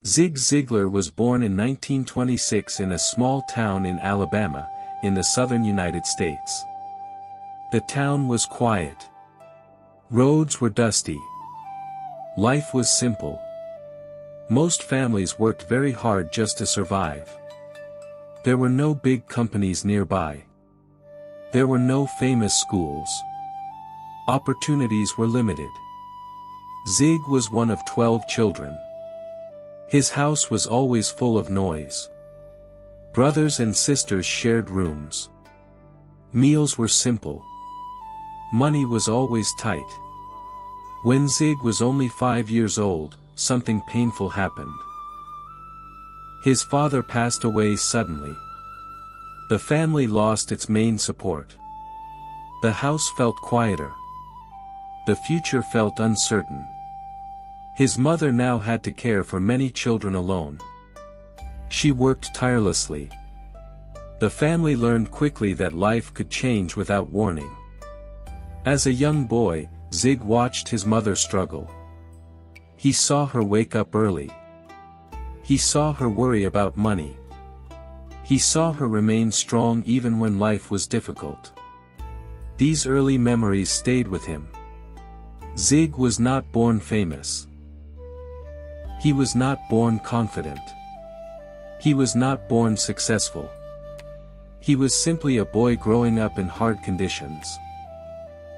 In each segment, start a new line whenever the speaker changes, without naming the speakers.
Zig Ziglar was born in 1926 in a small town in Alabama, in the southern United States. The town was quiet. Roads were dusty. Life was simple. Most families worked very hard just to survive. There were no big companies nearby. There were no famous schools. Opportunities were limited. Zig was one of 12 children. His house was always full of noise. Brothers and sisters shared rooms. Meals were simple. Money was always tight. When Zig was only 5 years old, something painful happened. His father passed away suddenly. The family lost its main support. The house felt quieter. The future felt uncertain. His mother now had to care for many children alone. She worked tirelessly. The family learned quickly that life could change without warning. As a young boy, Zig watched his mother struggle. He saw her wake up early. He saw her worry about money. He saw her remain strong even when life was difficult. These early memories stayed with him. Zig was not born famous. He was not born confident. He was not born successful. He was simply a boy growing up in hard conditions.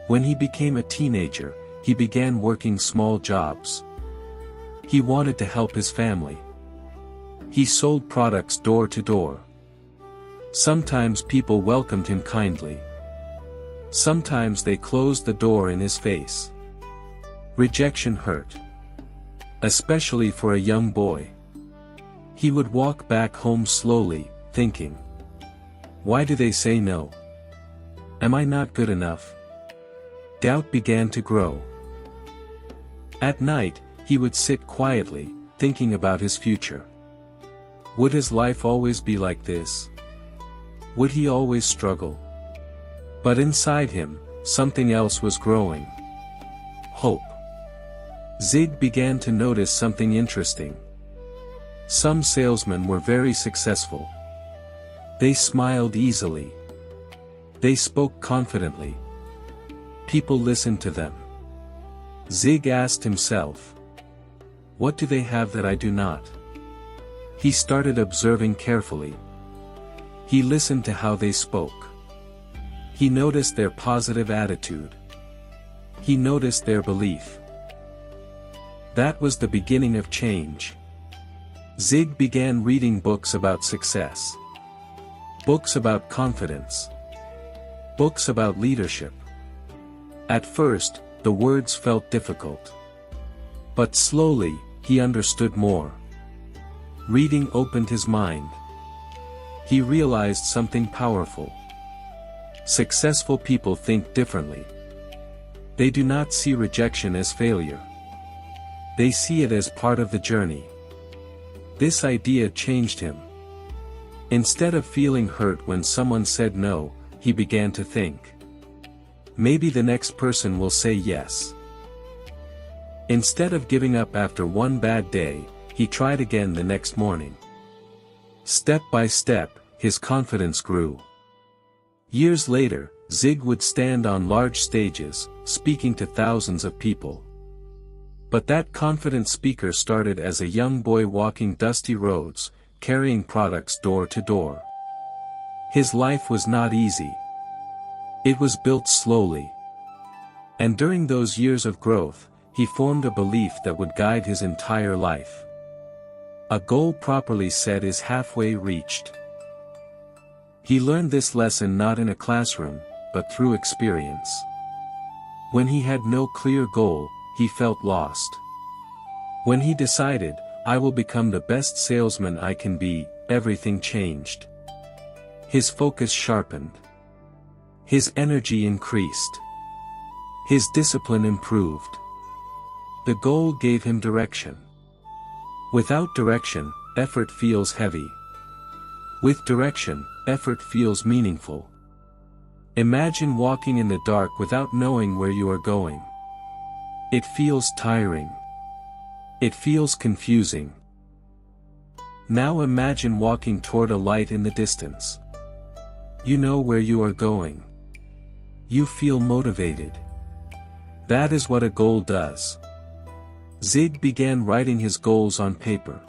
When he became a teenager, he began working small jobs. He wanted to help his family. He sold products door to door. Sometimes people welcomed him kindly. Sometimes they closed the door in his face. Rejection hurt. Especially for a young boy. He would walk back home slowly, thinking, "Why do they say no? Am I not good enough?" Doubt began to grow. At night, he would sit quietly, thinking about his future. Would his life always be like this? Would he always struggle? But inside him, something else was growing. Hope. Zig began to notice something interesting. Some salesmen were very successful. They smiled easily. They spoke confidently. People listened to them. Zig asked himself, "What do they have that I do not?" He started observing carefully. He listened to how they spoke. He noticed their positive attitude. He noticed their belief. That was the beginning of change. Zig began reading books about success. Books about confidence. Books about leadership. At first, the words felt difficult. But slowly, he understood more. Reading opened his mind. He realized something powerful. Successful people think differently. They do not see rejection as failure. They see it as part of the journey. This idea changed him. Instead of feeling hurt when someone said no, he began to think, "Maybe the next person will say yes." Instead of giving up after one bad day, he tried again the next morning. Step by step, his confidence grew. Years later, Zig would stand on large stages, speaking to thousands of people. But that confident speaker started as a young boy walking dusty roads, carrying products door to door. His life was not easy. It was built slowly. And during those years of growth, he formed a belief that would guide his entire life. A goal properly set is halfway reached. He learned this lesson not in a classroom, but through experience. When he had no clear goal, he felt lost. When he decided, "I will become the best salesman I can be," everything changed. His focus sharpened. His energy increased. His discipline improved. The goal gave him direction. Without direction, effort feels heavy. With direction, effort feels meaningful. Imagine walking in the dark without knowing where you are going. It feels tiring. It feels confusing. Now imagine walking toward a light in the distance. You know where you are going. You feel motivated. That is what a goal does. Zig began writing his goals on paper.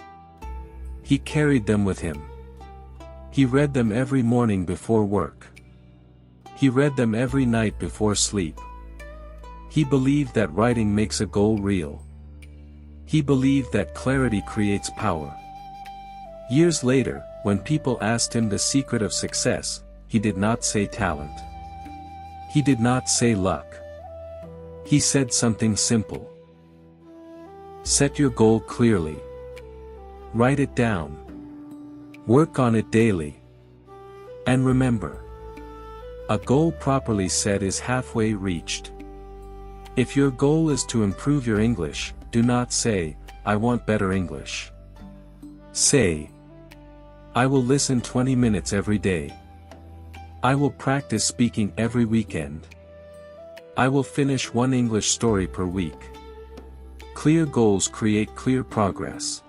He carried them with him. He read them every morning before work. He read them every night before sleep. He believed that writing makes a goal real. He believed that clarity creates power. Years later, when people asked him the secret of success, he did not say talent. He did not say luck. He said something simple. Set your goal clearly. Write it down. Work on it daily. And remember, a goal properly set is halfway reached. If your goal is to improve your English, do not say, I want better English. Say, I will listen 20 minutes every day. I will practice speaking every weekend. I will finish one English story per week. Clear goals create clear progress.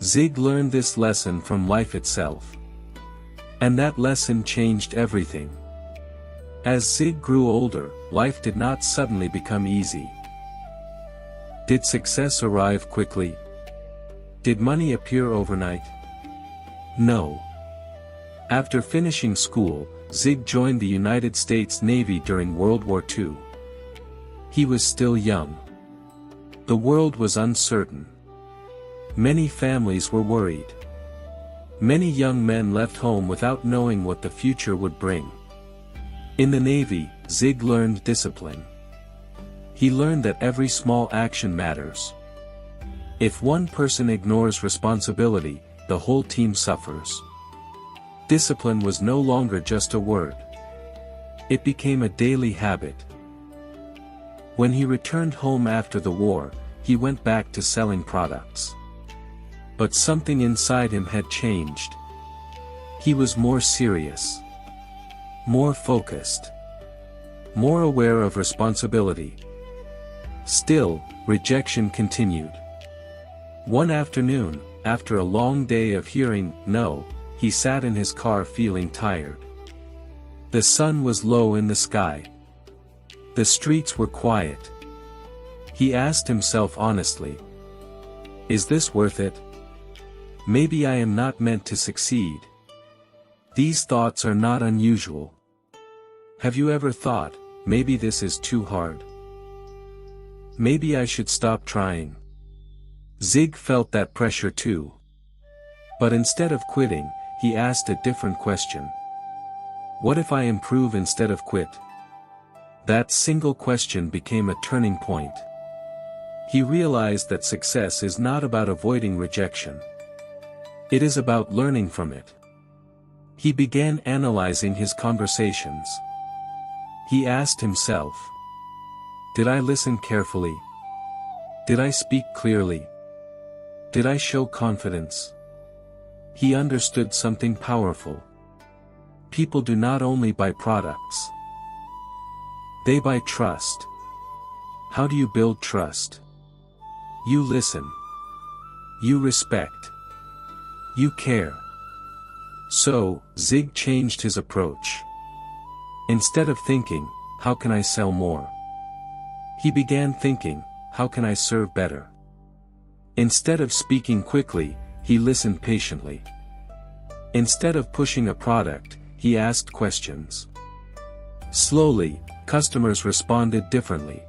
Zig learned this lesson from life itself. And that lesson changed everything. As Zig grew older, life did not suddenly become easy. Did success arrive quickly? Did money appear overnight? No. After finishing school, Zig joined the United States Navy during World War II. He was still young. The world was uncertain. Many families were worried. Many young men left home without knowing what the future would bring. In the Navy, Zig learned discipline. He learned that every small action matters. If one person ignores responsibility, the whole team suffers. Discipline was no longer just a word. It became a daily habit. When he returned home after the war, he went back to selling products. But something inside him had changed. He was more serious. More focused. More aware of responsibility. Still, rejection continued. One afternoon, after a long day of hearing no, he sat in his car feeling tired. The sun was low in the sky. The streets were quiet. He asked himself honestly, is this worth it? Maybe I am not meant to succeed. These thoughts are not unusual. Have you ever thought, maybe this is too hard? Maybe I should stop trying. Zig felt that pressure too. But instead of quitting, he asked a different question. What if I improve instead of quit? That single question became a turning point. He realized that success is not about avoiding rejection. It is about learning from it. He began analyzing his conversations. He asked himself, did I listen carefully? Did I speak clearly? Did I show confidence? He understood something powerful. People do not only buy products. They buy trust. How do you build trust? You listen. You respect. You care. So, Zig changed his approach. Instead of thinking, how can I sell more? He began thinking, how can I serve better? Instead of speaking quickly, he listened patiently. Instead of pushing a product, he asked questions. Slowly, customers responded differently.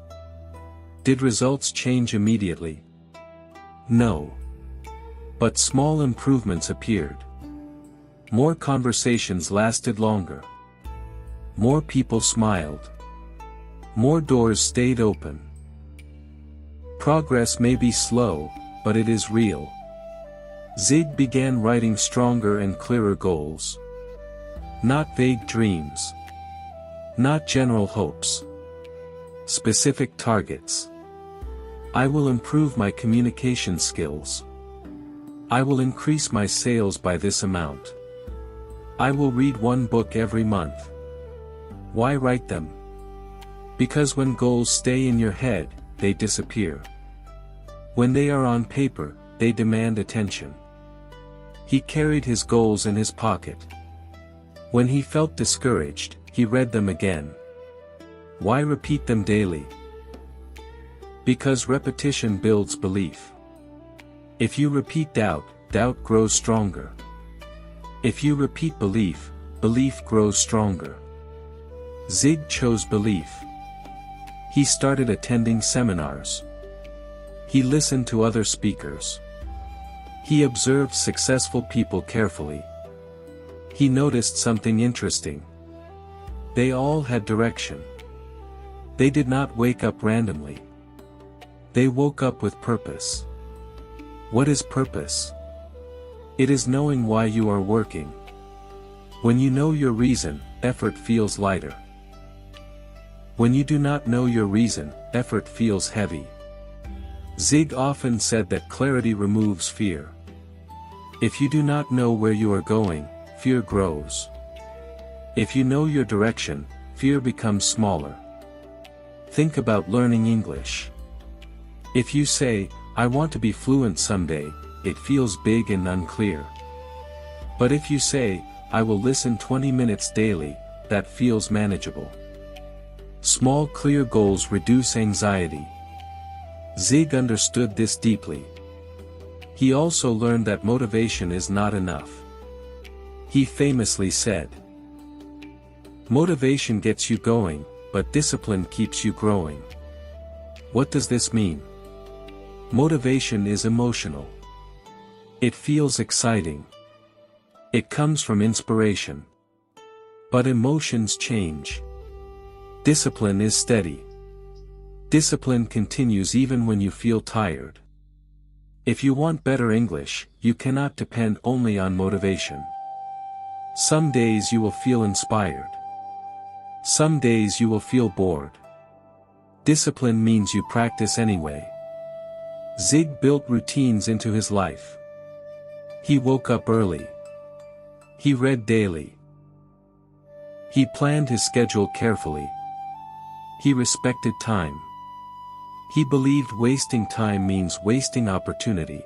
Did results change immediately? No. But small improvements appeared. More conversations lasted longer. More people smiled. More doors stayed open. Progress may be slow, but it is real. Zig began writing stronger and clearer goals. Not vague dreams. Not general hopes. Specific targets. I will improve my communication skills. I will increase my sales by this amount. I will read one book every month. Why write them? Because when goals stay in your head, they disappear. When they are on paper, they demand attention. He carried his goals in his pocket. When he felt discouraged, he read them again. Why repeat them daily? Because repetition builds belief. If you repeat doubt, doubt grows stronger. If you repeat belief, belief grows stronger. Zig chose belief. He started attending seminars. He listened to other speakers. He observed successful people carefully. He noticed something interesting. They all had direction. They did not wake up randomly. They woke up with purpose. What is purpose? It is knowing why you are working. When you know your reason, effort feels lighter. When you do not know your reason, effort feels heavy. Zig often said that clarity removes fear. If you do not know where you are going, fear grows. If you know your direction, fear becomes smaller. Think about learning English. If you say, I want to be fluent someday, it feels big and unclear. But if you say, I will listen 20 minutes daily, that feels manageable. Small clear goals reduce anxiety. Zig understood this deeply. He also learned that motivation is not enough. He famously said, motivation gets you going, but discipline keeps you growing. What does this mean? Motivation is emotional. It feels exciting. It comes from inspiration. But emotions change. Discipline is steady. Discipline continues even when you feel tired. If you want better English, you cannot depend only on motivation. Some days you will feel inspired. Some days you will feel bored. Discipline means you practice anyway. Zig built routines into his life. He woke up early. He read daily. He planned his schedule carefully. He respected time. He believed wasting time means wasting opportunity.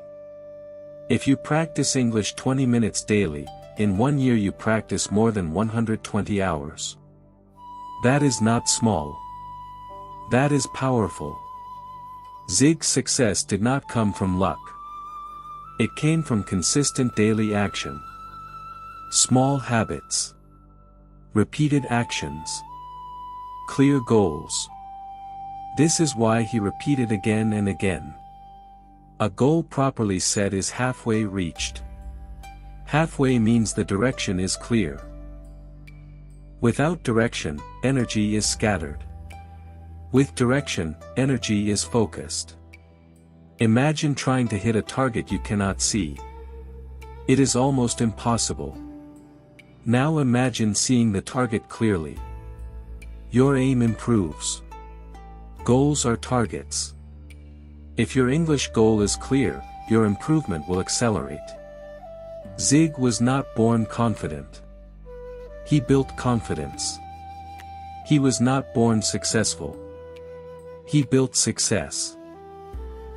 If you practice English 20 minutes daily, in 1 year you practice more than 120 hours. That is not small. That is powerful. Zig's success did not come from luck. It came from consistent daily action. Small habits. Repeated actions. Clear goals. This is why he repeated again and again. A goal properly set is halfway reached. Halfway means the direction is clear. Without direction, energy is scattered. With direction, energy is focused. Imagine trying to hit a target you cannot see. It is almost impossible. Now imagine seeing the target clearly. Your aim improves. Goals are targets. If your English goal is clear, your improvement will accelerate. Zig was not born confident. He built confidence. He was not born successful. He built success.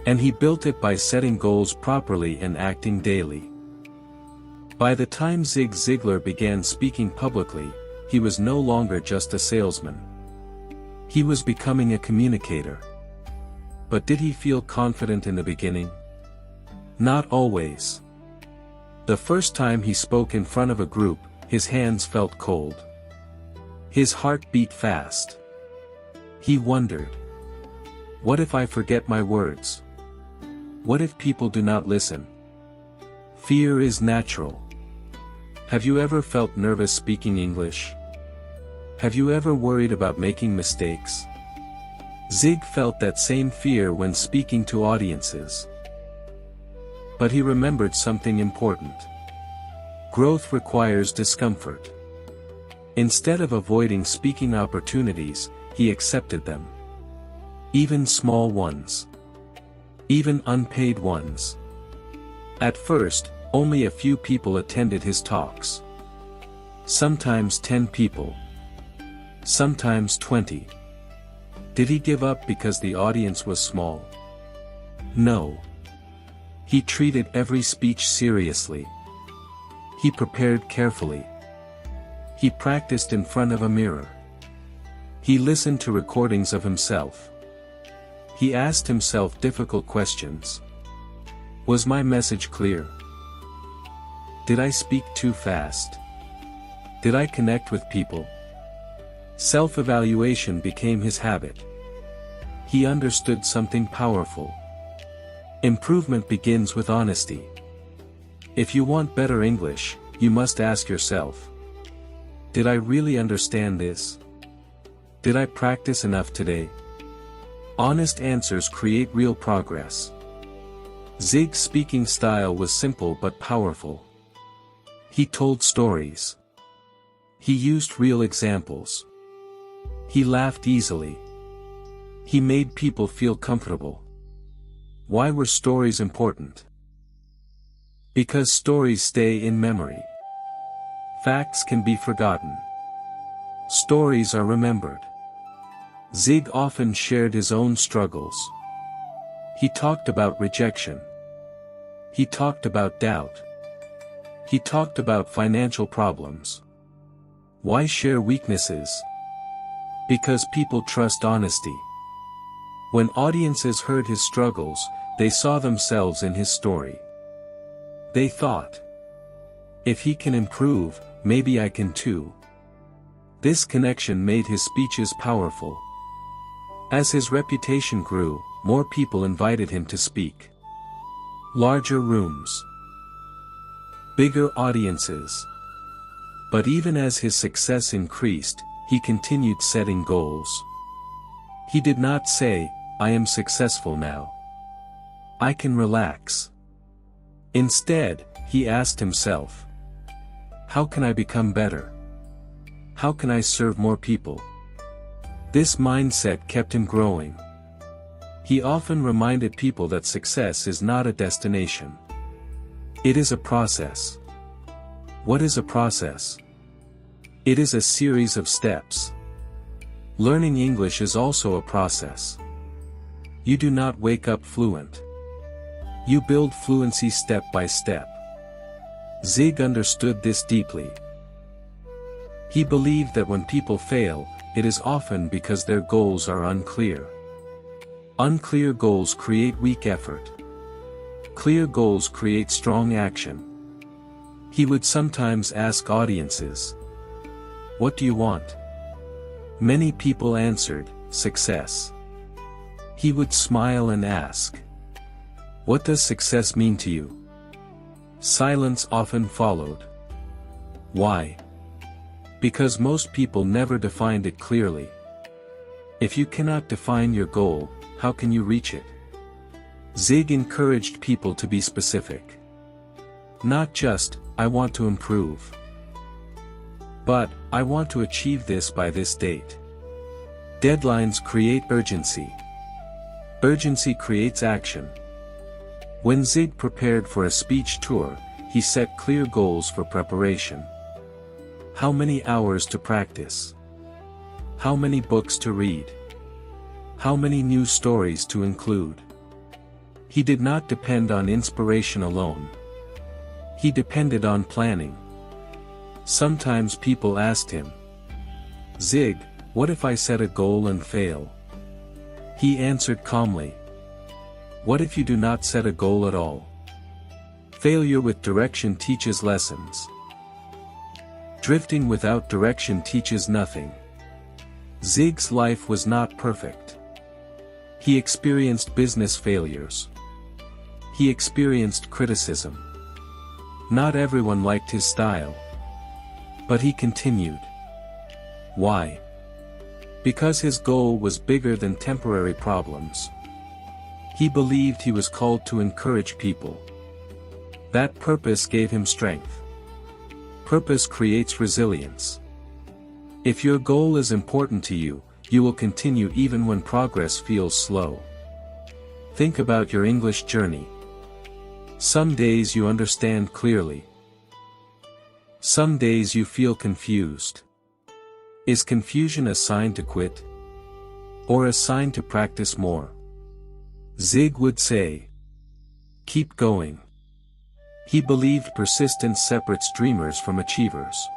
And he built it by setting goals properly and acting daily. By the time Zig Ziglar began speaking publicly, he was no longer just a salesman. He was becoming a communicator. But did he feel confident in the beginning? Not always. The first time he spoke in front of a group, his hands felt cold. His heart beat fast. He wondered, what if I forget my words? What if people do not listen? Fear is natural. Have you ever felt nervous speaking English? Have you ever worried about making mistakes? Zig felt that same fear when speaking to audiences. But he remembered something important. Growth requires discomfort. Instead of avoiding speaking opportunities, he accepted them. Even small ones. Even unpaid ones. At first, only a few people attended his talks. Sometimes 10 people. Sometimes 20. Did he give up because the audience was small? No. He treated every speech seriously. He prepared carefully. He practiced in front of a mirror. He listened to recordings of himself. He asked himself difficult questions. Was my message clear? Did I speak too fast? Did I connect with people? Self-evaluation became his habit. He understood something powerful. Improvement begins with honesty. If you want better English, you must ask yourself, did I really understand this? Did I practice enough today? Honest answers create real progress. Zig's speaking style was simple but powerful. He told stories. He used real examples. He laughed easily. He made people feel comfortable. Why were stories important? Because stories stay in memory. Facts can be forgotten. Stories are remembered. Zig often shared his own struggles. He talked about rejection. He talked about doubt. He talked about financial problems. Why share weaknesses? Because people trust honesty. When audiences heard his struggles, they saw themselves in his story. They thought, if he can improve, maybe I can too. This connection made his speeches powerful. As his reputation grew, more people invited him to speak. Larger rooms. Bigger audiences. But even as his success increased, he continued setting goals. He did not say, I am successful now. I can relax. Instead, he asked himself, how can I become better? How can I serve more people? This mindset kept him growing. He often reminded people that success is not a destination. It is a process. What is a process? It is a series of steps. Learning English is also a process. You do not wake up fluent. You build fluency step by step. Zig understood this deeply. He believed that when people fail, it is often because their goals are unclear. Unclear goals create weak effort. Clear goals create strong action. He would sometimes ask audiences, what do you want? Many people answered, success. He would smile and ask, what does success mean to you? Silence often followed. Why? Because most people never defined it clearly. If you cannot define your goal, how can you reach it? Zig encouraged people to be specific. Not just, I want to improve. But, I want to achieve this by this date. Deadlines create urgency. Urgency creates action. When Zig prepared for a speech tour, he set clear goals for preparation. How many hours to practice? How many books to read? How many new stories to include? He did not depend on inspiration alone. He depended on planning. Sometimes people asked him, Zig, what if I set a goal and fail? He answered calmly, what if you do not set a goal at all? Failure with direction teaches lessons. Drifting without direction teaches nothing. Zig's life was not perfect. He experienced business failures. He experienced criticism. Not everyone liked his style. But he continued. Why? Because his goal was bigger than temporary problems. He believed he was called to encourage people. That purpose gave him strength. Purpose creates resilience. If your goal is important to you, you will continue even when progress feels slow. Think about your English journey. Some days you understand clearly. Some days you feel confused. Is confusion a sign to quit? Or a sign to practice more? Zig would say, keep going. He believed persistence separates dreamers from achievers.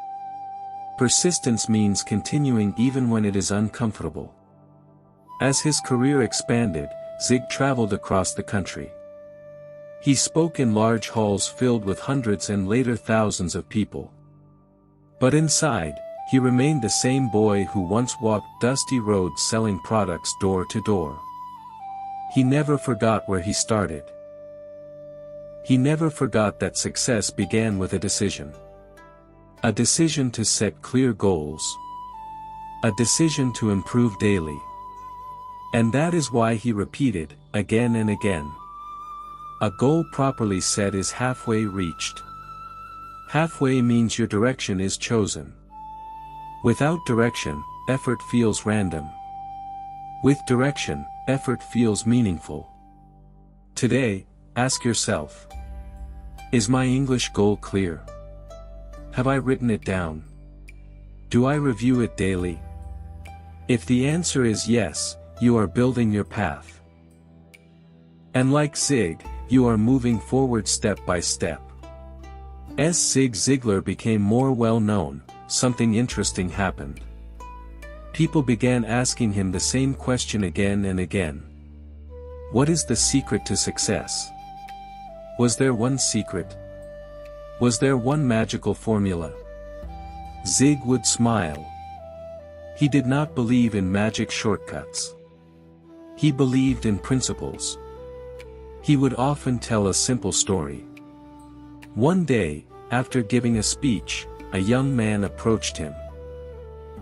Persistence means continuing even when it is uncomfortable. As his career expanded, Zig traveled across the country. He spoke in large halls filled with hundreds and later thousands of people. But inside, he remained the same boy who once walked dusty roads selling products door to door. He never forgot where he started. He never forgot that success began with a decision. A decision to set clear goals. A decision to improve daily. And that is why he repeated, again and again. A goal properly set is halfway reached. Halfway means your direction is chosen. Without direction, effort feels random. With direction, effort feels meaningful. Today, ask yourself. Is my English goal clear? Have I written it down? Do I review it daily? If the answer is yes, you are building your path. And like Zig, you are moving forward step by step. As Zig Ziglar became more well-known, something interesting happened. People began asking him the same question again and again. What is the secret to success? Was there one secret? Was there one magical formula? Zig would smile. He did not believe in magic shortcuts. He believed in principles. He would often tell a simple story. One day, after giving a speech, a young man approached him.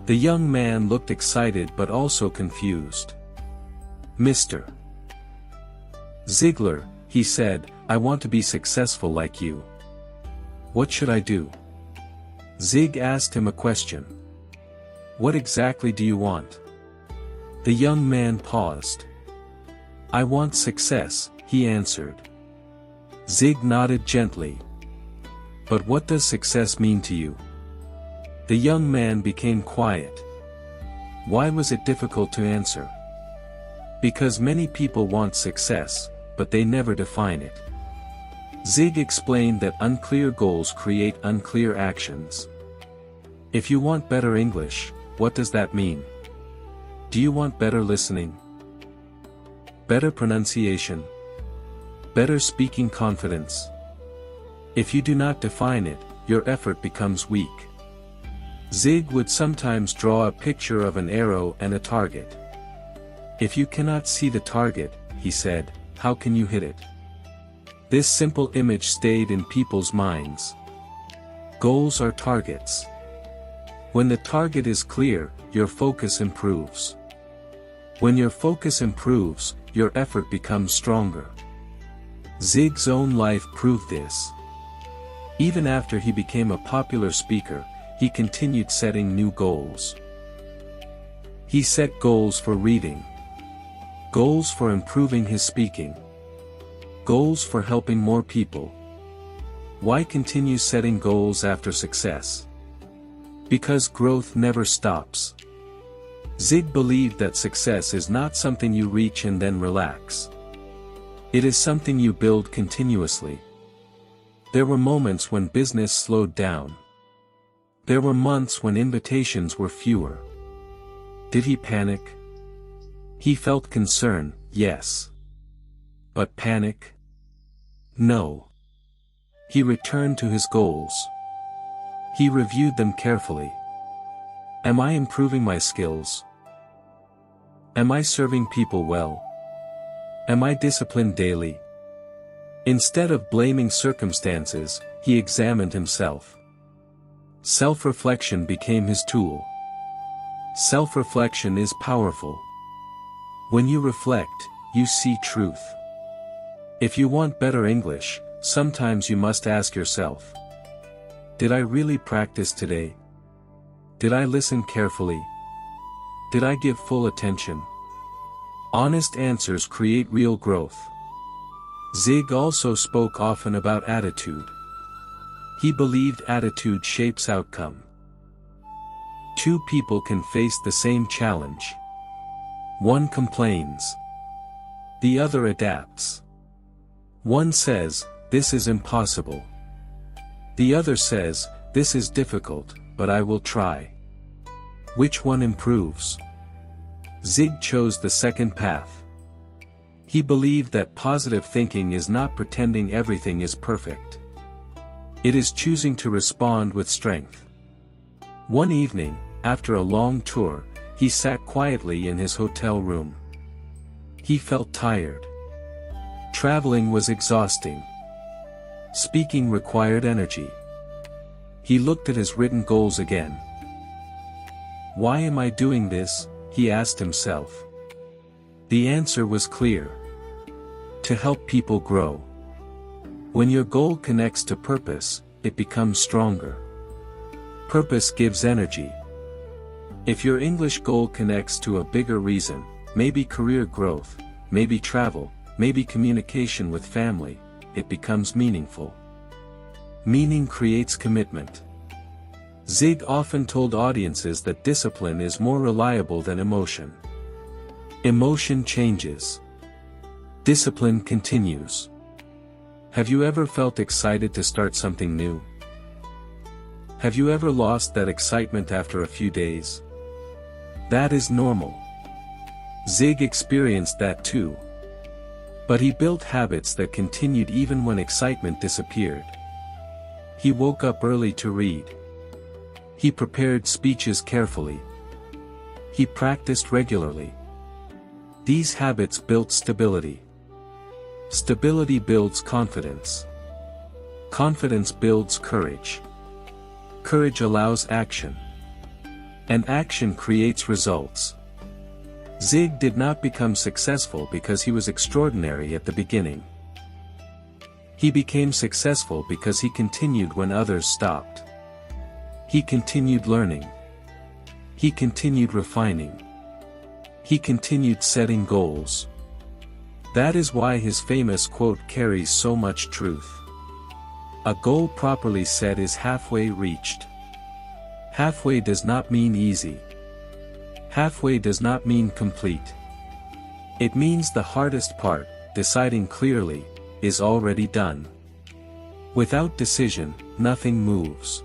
The young man looked excited but also confused. Mr. Ziglar, he said, I want to be successful like you. What should I do? Zig asked him a question. What exactly do you want? The young man paused. I want success, he answered. Zig nodded gently. But what does success mean to you? The young man became quiet. Why was it difficult to answer? Because many people want success, but they never define it. Zig explained that unclear goals create unclear actions. If you want better English, what does that mean? Do you want better listening? Better pronunciation? Better speaking confidence? If you do not define it, your effort becomes weak. Zig would sometimes draw a picture of an arrow and a target. If you cannot see the target, he said, how can you hit it? This simple image stayed in people's minds. Goals are targets. When the target is clear, your focus improves. When your focus improves, your effort becomes stronger. Zig's own life proved this. Even after he became a popular speaker, he continued setting new goals. He set goals for reading. Goals for improving his speaking. Goals for helping more people. Why continue setting goals after success? Because growth never stops. Zig believed that success is not something you reach and then relax. It is something you build continuously. There were moments when business slowed down. There were months when invitations were fewer. Did he panic? He felt concern, yes. But panic? No. He returned to his goals. He reviewed them carefully. Am I improving my skills? Am I serving people well? Am I disciplined daily? Instead of blaming circumstances, he examined himself. Self-reflection became his tool. Self-reflection is powerful. When you reflect, you see truth. If you want better English, sometimes you must ask yourself, did I really practice today? Did I listen carefully? Did I give full attention? Honest answers create real growth. Zig also spoke often about attitude. He believed attitude shapes outcome. Two people can face the same challenge. One complains. The other adapts. One says, this is impossible. The other says, "This is difficult, but I will try." Which one improves? Zig chose the second path. He believed that positive thinking is not pretending everything is perfect. It is choosing to respond with strength. One evening, after a long tour, he sat quietly in his hotel room. He felt tired. Traveling was exhausting. Speaking required energy. He looked at his written goals again. "Why am I doing this?" he asked himself. The answer was clear. To help people grow. When your goal connects to purpose, it becomes stronger. Purpose gives energy. If your English goal connects to a bigger reason, maybe career growth, maybe travel, maybe communication with family, it becomes meaningful. Meaning creates commitment. Zig often told audiences that discipline is more reliable than emotion. Emotion changes. Discipline continues. Have you ever felt excited to start something new? Have you ever lost that excitement after a few days? That is normal. Zig experienced that too. But he built habits that continued even when excitement disappeared. He woke up early to read. He prepared speeches carefully. He practiced regularly. These habits built stability. Stability builds confidence. Confidence builds courage. Courage allows action. And action creates results. Zig did not become successful because he was extraordinary at the beginning. He became successful because he continued when others stopped. He continued learning. He continued refining. He continued setting goals. That is why his famous quote carries so much truth. A goal properly set is halfway reached. Halfway does not mean easy. Halfway does not mean complete. It means the hardest part, deciding clearly, is already done. Without decision, nothing moves.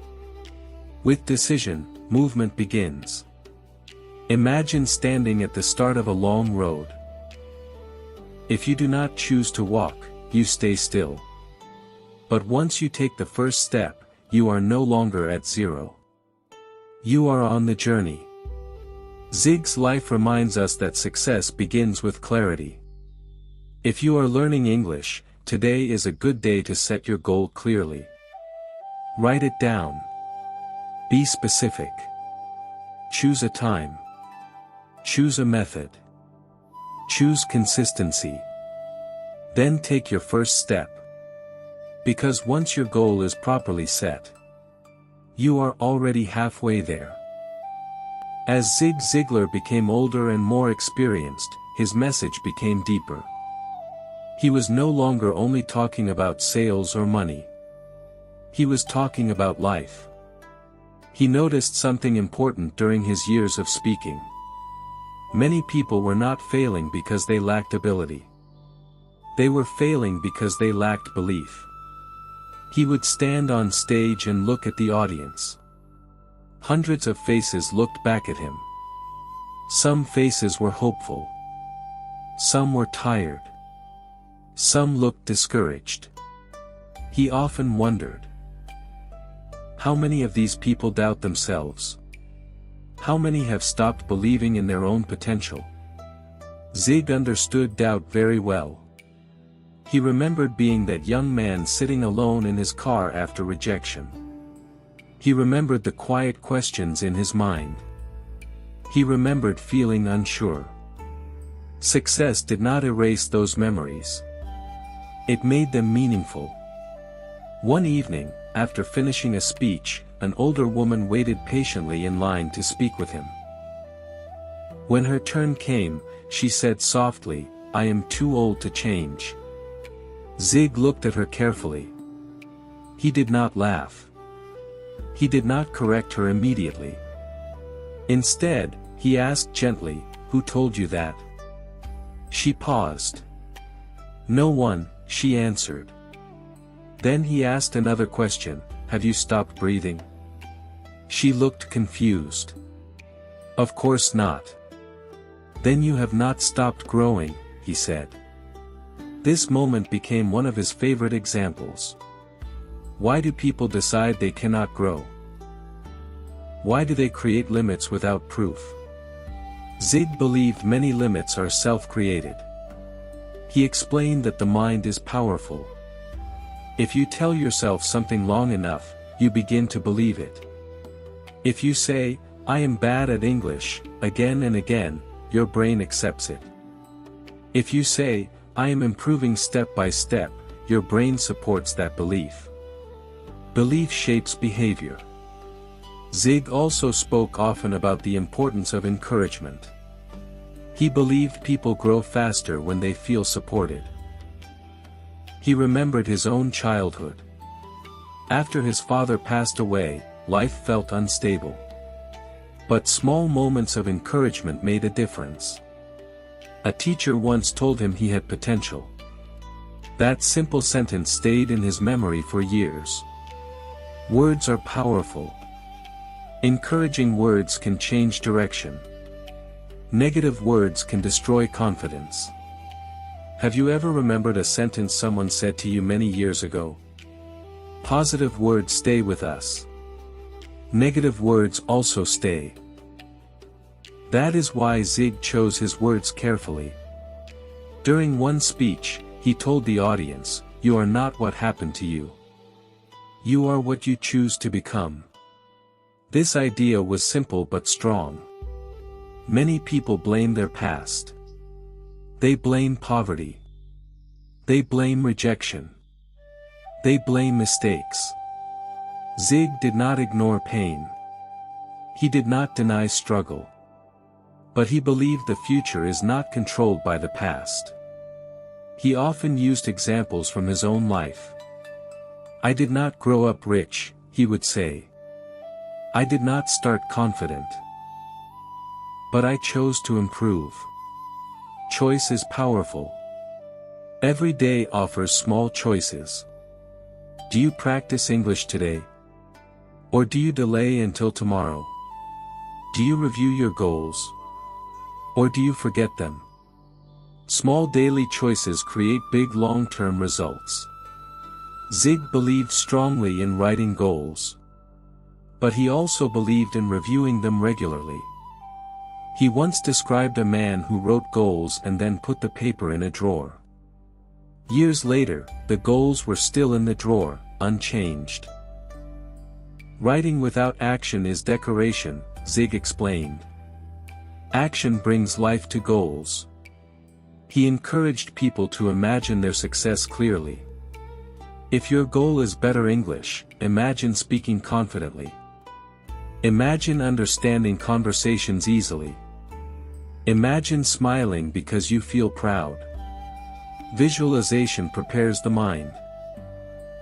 With decision, movement begins. Imagine standing at the start of a long road. If you do not choose to walk, you stay still. But once you take the first step, you are no longer at zero. You are on the journey. Zig's life reminds us that success begins with clarity. If you are learning English, today is a good day to set your goal clearly. Write it down. Be specific. Choose a time. Choose a method. Choose consistency. Then take your first step. Because once your goal is properly set, you are already halfway there. As Zig Ziglar became older and more experienced, his message became deeper. He was no longer only talking about sales or money. He was talking about life. He noticed something important during his years of speaking. Many people were not failing because they lacked ability. They were failing because they lacked belief. He would stand on stage and look at the audience. Hundreds of faces looked back at him. Some faces were hopeful. Some were tired. Some looked discouraged. He often wondered, how many of these people doubt themselves? How many have stopped believing in their own potential? Zig understood doubt very well. He remembered being that young man sitting alone in his car after rejection. He remembered the quiet questions in his mind. He remembered feeling unsure. Success did not erase those memories. It made them meaningful. One evening, after finishing a speech, an older woman waited patiently in line to speak with him. When her turn came, she said softly, "I am too old to change." Zig looked at her carefully. He did not laugh. He did not correct her immediately. Instead, he asked gently, "Who told you that?" She paused. "No one," she answered. Then he asked another question, have you stopped breathing? She looked confused. Of course not. Then you have not stopped growing, he said. This moment became one of his favorite examples. Why do people decide they cannot grow? Why do they create limits without proof? Zig believed many limits are self-created. He explained that the mind is powerful. If you tell yourself something long enough, you begin to believe it. If you say, "I am bad at English," again and again, your brain accepts it. If you say, "I am improving step by step," your brain supports that belief. Belief shapes behavior. Zig also spoke often about the importance of encouragement. He believed people grow faster when they feel supported. He remembered his own childhood. After his father passed away, life felt unstable. But small moments of encouragement made a difference. A teacher once told him he had potential. That simple sentence stayed in his memory for years. Words are powerful. Encouraging words can change direction. Negative words can destroy confidence. Have you ever remembered a sentence someone said to you many years ago? Positive words stay with us. Negative words also stay. That is why Zig chose his words carefully. During one speech, he told the audience, "You are not what happened to you. You are what you choose to become." This idea was simple but strong. Many people blame their past. They blame poverty. They blame rejection. They blame mistakes. Zig did not ignore pain. He did not deny struggle. But he believed the future is not controlled by the past. He often used examples from his own life. "I did not grow up rich," he would say. "I did not start confident. But I chose to improve." Choice is powerful. Every day offers small choices. Do you practice English today? Or do you delay until tomorrow? Do you review your goals? Or do you forget them? Small daily choices create big long-term results. Zig believed strongly in writing goals. But he also believed in reviewing them regularly. He once described a man who wrote goals and then put the paper in a drawer. Years later, the goals were still in the drawer, unchanged. Writing without action is decoration, Zig explained. Action brings life to goals. He encouraged people to imagine their success clearly. If your goal is better English, imagine speaking confidently. Imagine understanding conversations easily. Imagine smiling because you feel proud. Visualization prepares the mind.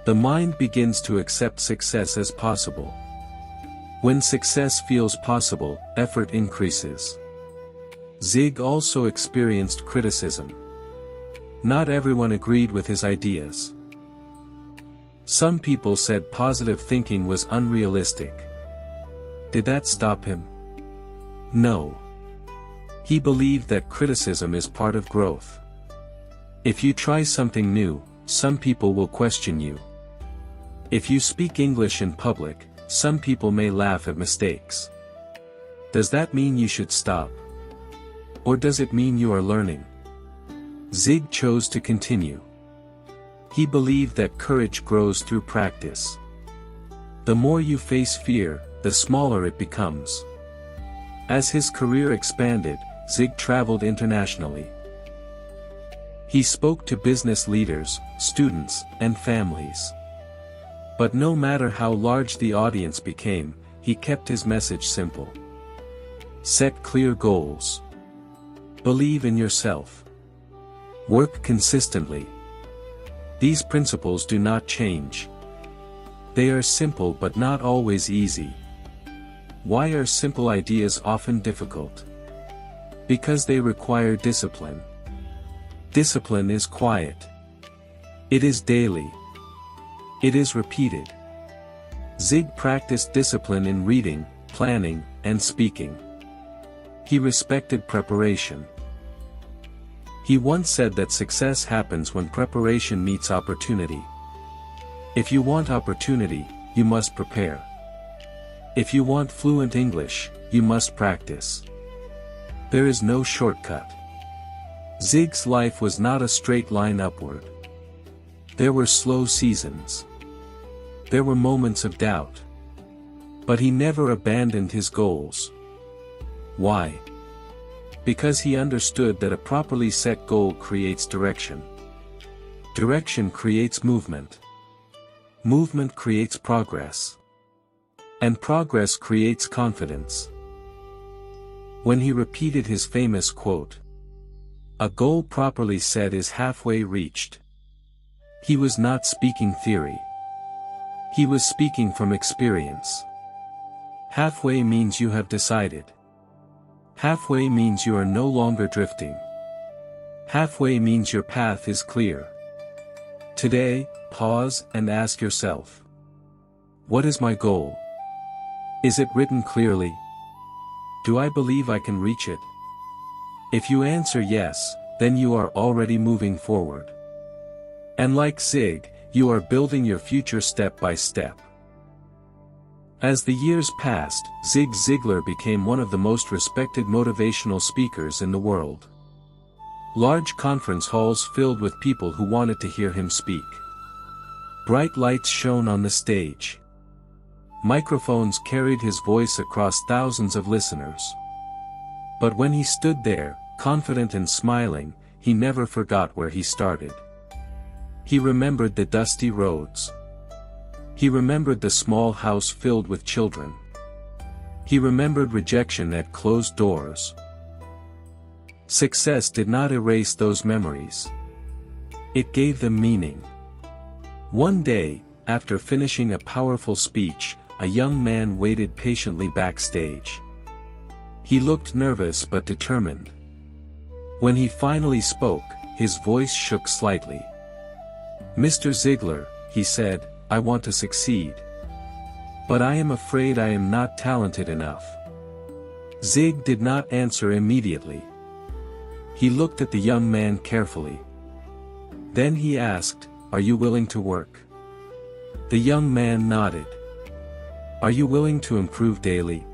The mind begins to accept success as possible. When success feels possible, effort increases. Zig also experienced criticism. Not everyone agreed with his ideas. Some people said positive thinking was unrealistic. Did that stop him? No. He believed that criticism is part of growth. If you try something new, some people will question you. If you speak English in public, some people may laugh at mistakes. Does that mean you should stop? Or does it mean you are learning? Zig chose to continue. He believed that courage grows through practice. The more you face fear, the smaller it becomes. As his career expanded, Zig traveled internationally. He spoke to business leaders, students, and families. But no matter how large the audience became, he kept his message simple. Set clear goals. Believe in yourself. Work consistently. These principles do not change. They are simple but not always easy. Why are simple ideas often difficult? Because they require discipline. Discipline is quiet. It is daily. It is repeated. Zig practiced discipline in reading, planning, and speaking. He respected preparation. He once said that success happens when preparation meets opportunity. If you want opportunity, you must prepare. If you want fluent English, you must practice. There is no shortcut. Zig's life was not a straight line upward. There were slow seasons. There were moments of doubt. But he never abandoned his goals. Why? Because he understood that a properly set goal creates direction. Direction creates movement. Movement creates progress. And progress creates confidence. When he repeated his famous quote, "A goal properly set is halfway reached," he was not speaking theory. He was speaking from experience. Halfway means you have decided. Halfway means you are no longer drifting. Halfway means your path is clear. Today, pause and ask yourself, what is my goal? Is it written clearly? Do I believe I can reach it? If you answer yes, then you are already moving forward. And like Zig, you are building your future step by step. As the years passed, Zig Ziglar became one of the most respected motivational speakers in the world. Large conference halls filled with people who wanted to hear him speak. Bright lights shone on the stage. Microphones carried his voice across thousands of listeners. But when he stood there, confident and smiling, he never forgot where he started. He remembered the dusty roads. He remembered the small house filled with children. He remembered rejection at closed doors. Success did not erase those memories. It gave them meaning. One day, after finishing a powerful speech, a young man waited patiently backstage. He looked nervous but determined. When he finally spoke, his voice shook slightly. "Mr. Ziglar," he said, "I want to succeed. But I am afraid I am not talented enough." Zig did not answer immediately. He looked at the young man carefully. Then he asked, "Are you willing to work?" The young man nodded. "Are you willing to improve daily?"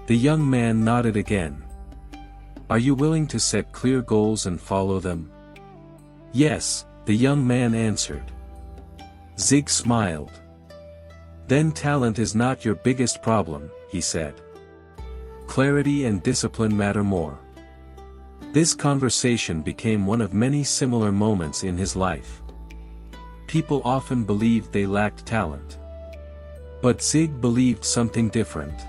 The young man nodded again. "Are you willing to set clear goals and follow them?" "Yes," the young man answered. Zig smiled. "Then talent is not your biggest problem," he said. "Clarity and discipline matter more." This conversation became one of many similar moments in his life. People often believed they lacked talent. But Zig believed something different.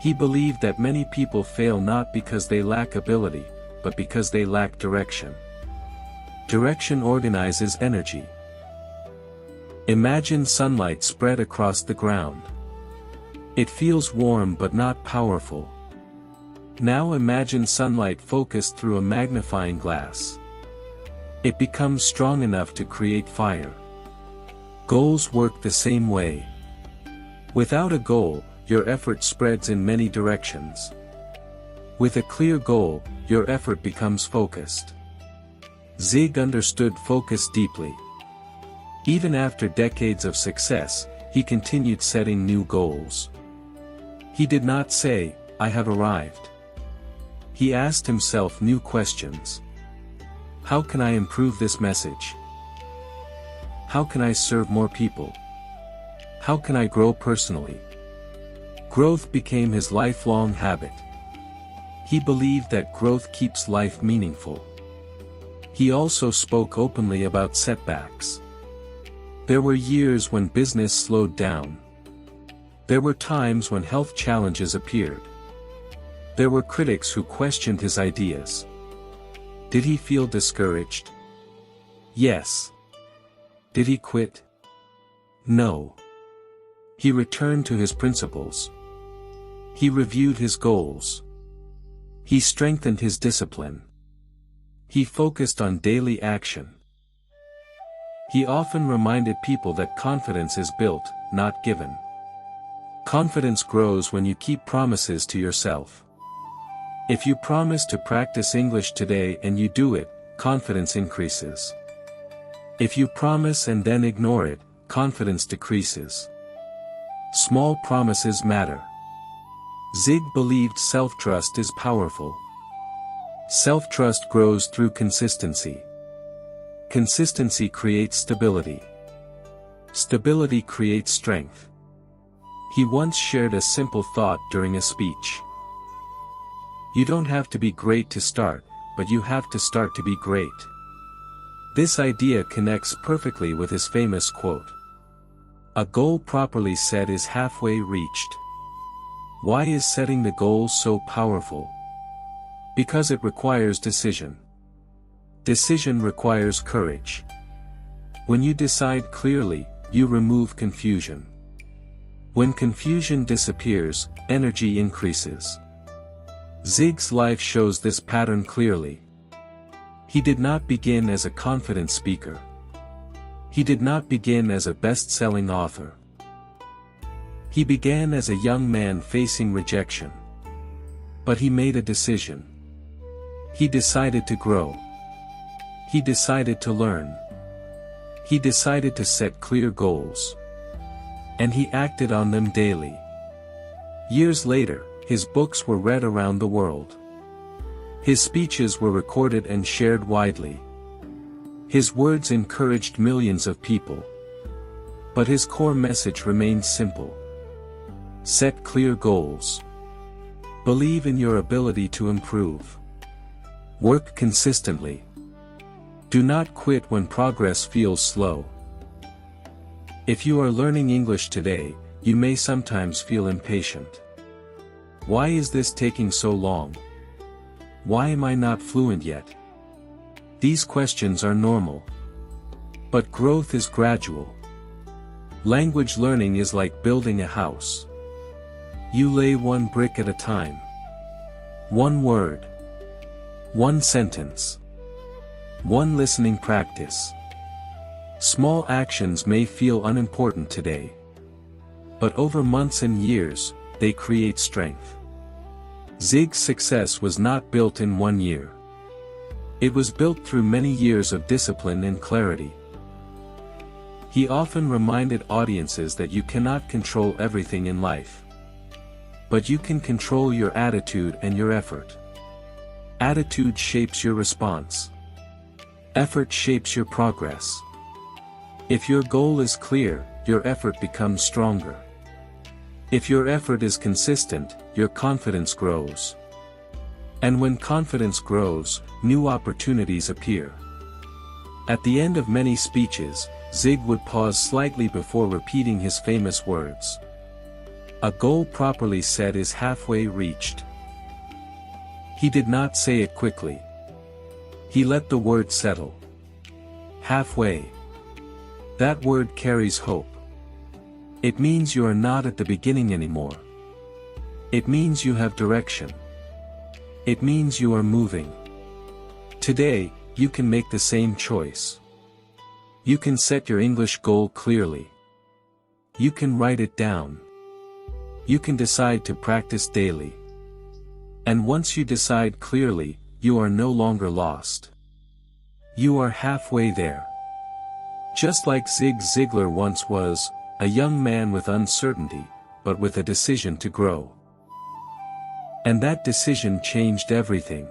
He believed that many people fail not because they lack ability, but because they lack direction. Direction organizes energy. Imagine sunlight spread across the ground. It feels warm but not powerful. Now imagine sunlight focused through a magnifying glass. It becomes strong enough to create fire. Goals work the same way. Without a goal, your effort spreads in many directions. With a clear goal, your effort becomes focused. Zig understood focus deeply. Even after decades of success, he continued setting new goals. He did not say, "I have arrived." He asked himself new questions. How can I improve this message? How can I serve more people? How can I grow personally? Growth became his lifelong habit. He believed that growth keeps life meaningful. He also spoke openly about setbacks. There were years when business slowed down. There were times when health challenges appeared. There were critics who questioned his ideas. Did he feel discouraged? Yes. Did he quit? No. He returned to his principles. He reviewed his goals. He strengthened his discipline. He focused on daily action. He often reminded people that confidence is built, not given. Confidence grows when you keep promises to yourself. If you promise to practice English today and you do it, confidence increases. If you promise and then ignore it, confidence decreases. Small promises matter. Zig believed self-trust is powerful. Self-trust grows through consistency. Consistency creates stability. Stability creates strength. He once shared a simple thought during a speech. You don't have to be great to start, but you have to start to be great. This idea connects perfectly with his famous quote. A goal properly set is halfway reached. Why is setting the goal so powerful? Because it requires decision. Decision requires courage. When you decide clearly, you remove confusion. When confusion disappears, energy increases. Zig's life shows this pattern clearly. He did not begin as a confident speaker. He did not begin as a best-selling author. He began as a young man facing rejection. But he made a decision. He decided to grow. He decided to learn. He decided to set clear goals. And he acted on them daily. Years later, his books were read around the world. His speeches were recorded and shared widely. His words encouraged millions of people. But his core message remained simple. Set clear goals. Believe in your ability to improve. Work consistently. Do not quit when progress feels slow. If you are learning English today, you may sometimes feel impatient. Why is this taking so long? Why am I not fluent yet? These questions are normal. But growth is gradual. Language learning is like building a house. You lay one brick at a time. One word. One sentence. One listening practice. Small actions may feel unimportant today. But over months and years, they create strength. Zig's success was not built in 1 year. It was built through many years of discipline and clarity. He often reminded audiences that you cannot control everything in life. But you can control your attitude and your effort. Attitude shapes your response. Effort shapes your progress. If your goal is clear, your effort becomes stronger. If your effort is consistent, your confidence grows. And when confidence grows, new opportunities appear. At the end of many speeches, Zig would pause slightly before repeating his famous words. A goal properly set is halfway reached. He did not say it quickly. He let the word settle. Halfway. That word carries hope. It means you are not at the beginning anymore. It means you have direction. It means you are moving. Today, you can make the same choice. You can set your English goal clearly. You can write it down. You can decide to practice daily. And once you decide clearly, you are no longer lost. You are halfway there. Just like Zig Ziglar once was, a young man with uncertainty, but with a decision to grow. And that decision changed everything.